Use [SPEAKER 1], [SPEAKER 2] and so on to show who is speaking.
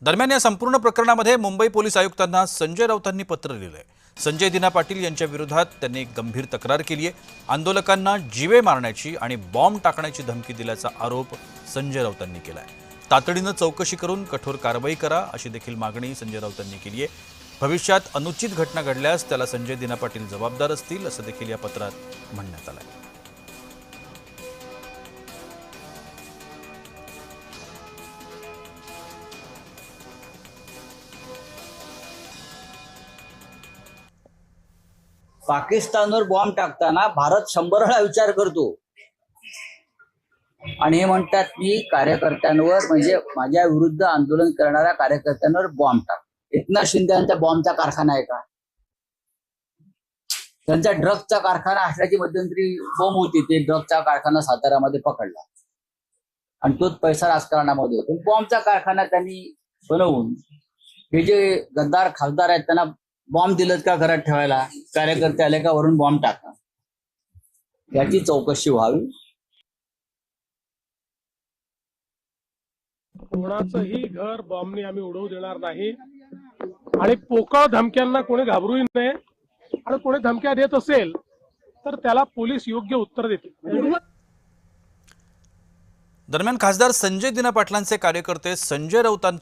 [SPEAKER 1] दरम्यान या संपूर्ण प्रकरणामध्ये मुंबई पोलीस आयुक्तांना संजय राऊतांनी पत्र लिहिलंय। संजय दिना पाटील यांच्या विरोधात त्यांनी गंभीर तक्रार केली आहे। आंदोलकांना जीवे मारण्याची आणि बॉम्ब टाकण्याची धमकी दिल्याचा आरोप संजय राऊतांनी केलाय। तातडीनं चौकशी करून कठोर कारवाई करा अशी देखील मागणी संजय राऊतांनी केली आहे। भविष्यात अनुचित घटना घडल्यास त्याला संजय दिना पाटील जबाबदार असतील असं देखील या पत्रात म्हणण्यात आलंय।
[SPEAKER 2] पाकिस्तानवर बॉम्ब टाकताना भारत 100 वेळा विचार करतो आणि हे म्हणतात की कार्यकर्त्यांवर म्हणजे माझ्या विरुद्ध आंदोलन करणाऱ्या कार्यकर्त्यांवर बॉम्ब टाक। एकनाथ शिंदे यांचा बॉम्बचा कारखाना आहे का? त्यांचा ड्रग्जचा कारखाना असल्याची मध्यंतरी बॉम्ब होती, ते ड्रग्जचा कारखाना साताऱ्यामध्ये पकडला आणि तोच पैसा राजकारणामध्ये होतो। बॉम्बचा कारखाना त्यांनी बनवून हे जे गद्दार खासदार आहेत त्यांना बॉम्ब दिलं का घरात ठेवायला? कार्यकर्ते आले का वरून बॉम्ब टाका, याची चौकशी व्हावी।
[SPEAKER 3] कोणाचंही घर बॉम्बने आम्ही उडवू देणार नाही आणि पोकळ धमक्यांना कोणी घाबरूही नये आणि कोणी धमक्या देत असेल तर त्याला पोलीस योग्य उत्तर देतील।
[SPEAKER 1] दरम्यान खासदार संजय दिना पाटलांचे कार्यकर्ते संजय राऊतांच्या